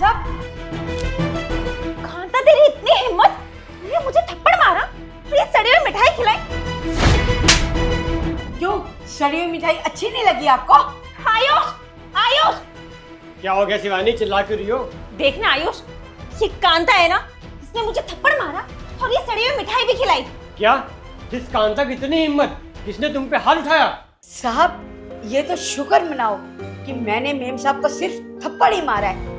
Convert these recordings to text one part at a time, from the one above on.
साहब। कांता तेरी इतनी हिम्मत, तूने मुझे थप्पड़ मारा और ये सड़ी हुई मिठाई खिलाई। क्यों, सड़ी हुई मिठाई अच्छी नहीं लगी आपको? आयुष, आयुष क्या हो गया शिवानी, चिल्ला क्यों रही हो? देखना आयुष, ये कांता है ना, इसने मुझे थप्पड़ मारा और ये सड़ी हुई मिठाई भी खिलाई। क्या? जिस कांता की इतनी हिम्मत, किसने तुम पे हाथ उठाया? साहब, ये तो शुक्र मनाओ कि मैंने मेम साहब को सिर्फ थप्पड़ ही मारा है।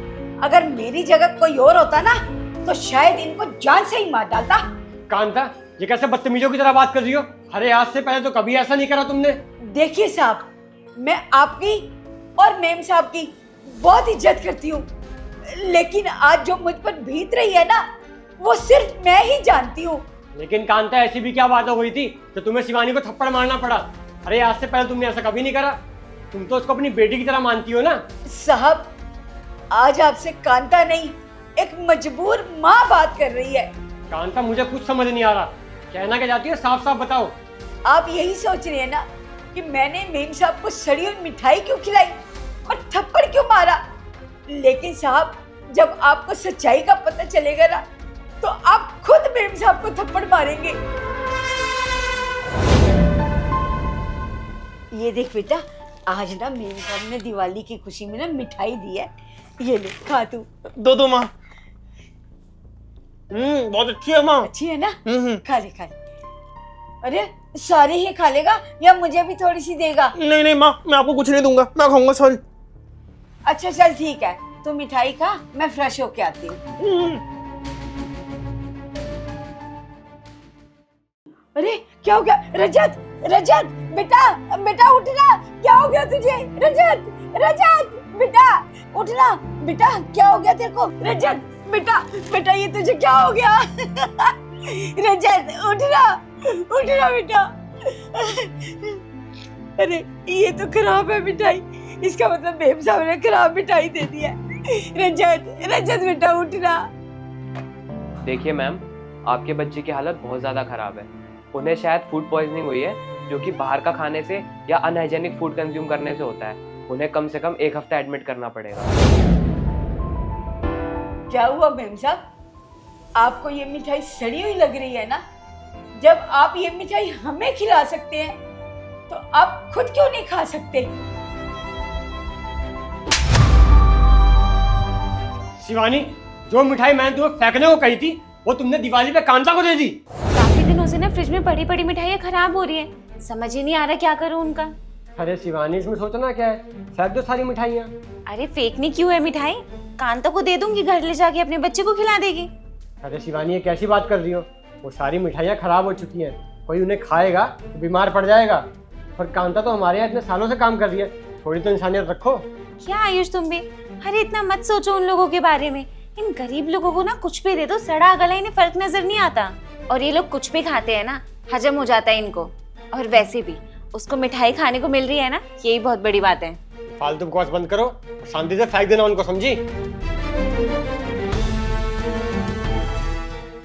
अगर मेरी जगह कोई और होता ना तो शायद इनको जान से ही मार डालता। कांता, ये कैसे बदतमीजों की तरह बात कर रही हो? अरे आज से पहले तो कभी ऐसा नहीं करा तुमने। देखिए साहब, मैं आपकी और मेम साहब की बहुत इज्जत करती हूँ, लेकिन आज जो मुझ पर बीत रही है ना, वो सिर्फ मैं ही जानती हूँ। लेकिन कांता, ऐसी भी क्या बात हो गई थी तो तुम्हें शिवानी को थप्पड़ मारना पड़ा? अरे आज से पहले तुमने ऐसा कभी नहीं करा। तुम तो उसको अपनी बेटी की तरह मानती हो ना। साहब, आज आपसे कांता नहीं, एक मजबूर माँ बात कर रही है। कांता, मुझे कुछ समझ नहीं आ रहा, कहना क्या चाहती हो? साफ साफ बताओ। आप यही सोच रहे हैं ना कि मैंने मेम साहब को सड़ी हुई मिठाई क्यों खिलाई और थप्पड़ क्यों मारा? लेकिन साहब, जब आपको सच्चाई का पता चलेगा ना तो आप खुद मेम साहब को थप्पड़ मारेंगे। ये देख बेटा, आज ना मेम साहब ने दिवाली की खुशी में ना मिठाई दी है, ये ले खा तू। दो माँ। बहुत अच्छी है माँ। अच्छी है ना? खा ले खा ले। अरे सारे ही खा लेगा या मुझे भी थोड़ी सी देगा? नहीं नहीं माँ, मैं आपको कुछ नहीं दूंगा, मैं खाऊंगा। सॉरी। अच्छा चल ठीक है, तू मिठाई खा, मैं फ्रेश होके आती हूँ। अरे क्या हो गया? रजत, रजत बेटा, बेटा उठना, क्या हो गया तुझे? रजत, रजत बेटा उठना, बेटा क्या हो गया तेरे को? रजत बेटा, बेटा ये तुझे क्या हो गया? रजत उठना, उठना बेटा। अरे ये तो खराब है मिठाई, इसका मतलब मेम साहब ने खराब मिठाई दे दी है। रजत, रजत बेटा उठना। देखिए मैम, आपके बच्चे की हालत बहुत ज़्यादा ख़राब है। उन्हें शायद फूड पॉइजनिंग हुई है, जो कि बाहर का खाने से या अनहाइजेनिक फूड कंज्यूम करने से होता है। उन्हें कम से कम 1 हफ्ता एडमिट करना पड़ेगा। क्या हुआ मेम साहब, आपको ये मिठाई सड़ी हुई लग रही है ना? जब आप ये मिठाई हमें खिला सकते हैं तो आप खुद क्यों नहीं खा सकते? शिवानी, जो मिठाई मैंने तुम्हें फेंकने को कही थी वो तुमने दिवाली पे कांता को दे दी। काफी दिनों से ना फ्रिज में पड़ी पड़ी मिठाइयाँ खराब हो रही है, समझ ही नहीं आ रहा क्या करूँ उनका। अरे शिवानी, इसमें सोचना क्या है, फेंक दो सारी मिठाइयाँ। अरे फेंकनी क्यों है मिठाई, कांता को दे दूंगी, घर ले जाके अपने बच्चे को खिला देगी। अरे शिवानी, ये कैसी बात कर रही हो? वो सारी मिठाइयाँ खराब हो चुकी हैं, कोई उन्हें खाएगा तो बीमार पड़ जाएगा। और कांता तो हमारे यहाँ इतने सालों से काम कर रही है, थोड़ी तो इंसानियत रखो। क्या आयुष तुम भी, अरे इतना मत सोचो उन लोगों के बारे में। इन गरीब लोगों को ना कुछ भी दे दो, सड़ा गला, इन्हें फर्क नजर नहीं आता। और ये लोग कुछ भी खाते हैं ना, हजम हो जाता है इनको। और वैसे भी उसको मिठाई खाने को मिल रही है ना, यही बहुत बड़ी बात है। फालतू बकवास बंद करो, शांति से फेंक देना उनको, समझी?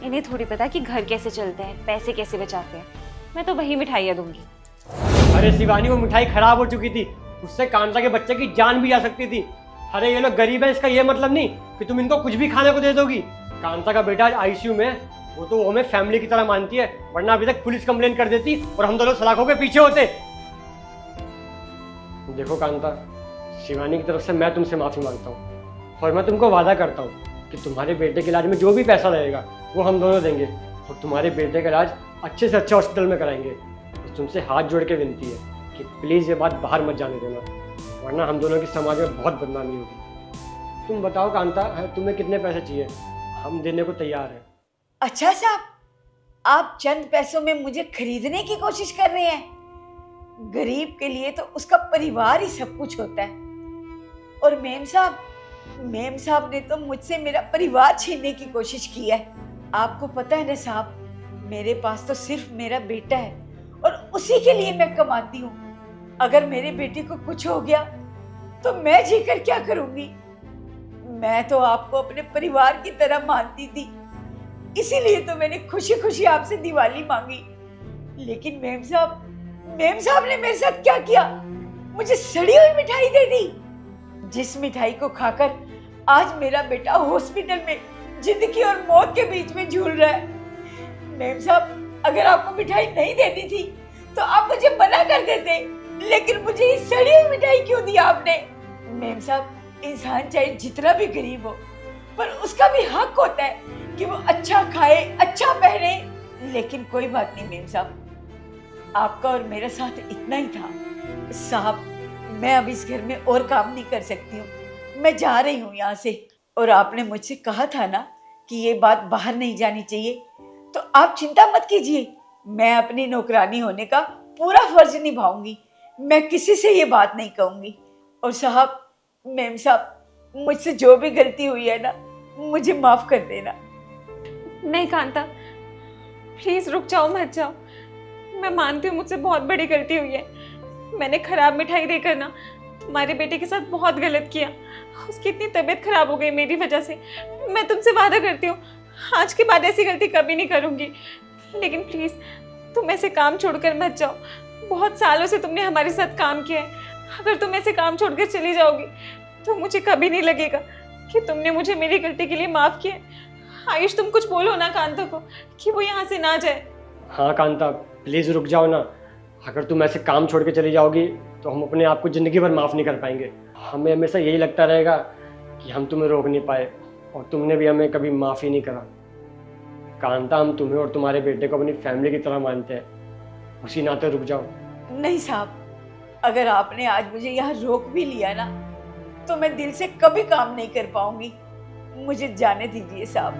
इन्हें थोड़ी पता कि घर कैसे चलते हैं, पैसे कैसे बचाते हैं। मैं तो वही मिठाइयाँ दूंगी। अरे शिवानी, वो मिठाई खराब हो चुकी थी, उससे कांता के बच्चे की जान भी जा सकती थी। अरे ये लोग गरीब है, इसका ये मतलब नहीं कि तुम इनको कुछ भी खाने को दे दोगी। कांता का बेटा आईसीयू में, वो तो हमें फैमिली की तरह मानती है, वरना अभी तक पुलिस कंप्लेंट कर देती और हम दोनों सलाखों के पीछे होते। देखो कांता, शिवानी की तरफ से मैं तुमसे माफी मांगता हूँ और मैं तुमको वादा करता हूँ कि तुम्हारे बेटे के इलाज में जो भी पैसा लगेगा वो हम दोनों देंगे और तुम्हारे बेटे का इलाज अच्छे से अच्छे हॉस्पिटल में कराएंगे। तो तुमसे हाथ जोड़ के विनती है कि प्लीज़ ये बात बाहर मत जाने देना, वरना हम दोनों की समाज में बहुत बदनामी होगी। तुम बताओ कांता, तुम्हें कितने पैसे चाहिए? हम देने को तैयार हैं। अच्छा साहब, आप चंद पैसों में मुझे खरीदने की कोशिश कर रहे हैं? गरीब के लिए तो उसका परिवार ही सब कुछ होता है। और मेम साहब ने तो मुझसे मेरा परिवार छीनने की कोशिश की है। आपको पता है ना साहब, मेरे पास तो सिर्फ मेरा बेटा है और उसी के लिए मैं कमाती हूँ। अगर मेरे बेटे को कुछ हो गया तो मैं जीकर क्या करूंगी? मैं तो आपको अपने परिवार की तरह मानती थी, इसीलिए तो मैंने खुशी खुशी आपसे दिवाली मांगी। लेकिन मेम साहब ने मेरे साथ क्या किया? मुझे सड़ी हुई मिठाई दे दी। जिस मिठाई को खाकर आज मेरा बेटा हॉस्पिटल में जिंदगी और मौत के बीच में झूल रहा है। मेम साहब, अगर आपको मिठाई नहीं देनी थी तो आप मुझे मना कर देते, लेकिन मुझे ये सड़ी हुई मिठाई क्यों दी आपने? मेम साहब, इंसान चाहे जितना भी गरीब हो, पर उसका भी हक होता है कि वो अच्छा खाए, अच्छा पहने। लेकिन कोई बात नहीं मेम साहब, आपका और मेरा साथ इतना ही था। साहब, मैं अब इस घर में और काम नहीं कर सकती हूँ, मैं जा रही हूँ यहाँ से। और आपने मुझसे कहा था ना कि ये बात बाहर नहीं जानी चाहिए, तो आप चिंता मत कीजिए, मैं अपनी नौकरानी होने का पूरा फर्ज निभाऊंगी। मैं किसी से ये बात नहीं कहूँगी। और साहब, मेम साहब, मुझसे जो भी गलती हुई है ना, मुझे माफ कर देना। नहीं कांता, प्लीज रुक जाओ, मत जाओ। मैं मानती हूँ मुझसे बहुत बड़ी गलती हुई है। मैंने खराब मिठाई देकर ना तुम्हारे बेटे के साथ बहुत गलत किया। उसकी इतनी तबीयत खराब हो गई मेरी वजह से। मैं तुमसे वादा करती हूँ आज के बाद ऐसी गलती कभी नहीं करूँगी। लेकिन प्लीज तुम ऐसे काम छोड़कर मत जाओ। बहुत सालों से तुमने हमारे साथ काम किया है। अगर तुम ऐसे काम छोड़कर चली जाओगी तो मुझे कभी नहीं लगेगा कि तुमने मुझे मेरी गलती के लिए माफ किया। आयुष, तुम कुछ बोलो ना कांता को कि वो यहाँ से ना जाए। हाँ कांता, प्लीज़ रुक जाओ ना। अगर तुम ऐसे काम छोड़ के चली जाओगी तो हम अपने आप को ज़िंदगी भर माफ़ नहीं कर पाएंगे। हमें हमेशा यही लगता रहेगा कि हम तुम्हें रोक नहीं पाए और तुमने भी हमें कभी माफ़ ही नहीं करा। कांता, हम तुम्हें और तुम्हारे बेटे को अपनी फैमिली की तरह मानते हैं, उसी नाते रुक जाओ। नहीं साहब, अगर आपने आज मुझे यहाँ रोक भी लिया ना, तो मैं दिल से कभी काम नहीं कर पाऊंगी। मुझे जाने दीजिए साहब।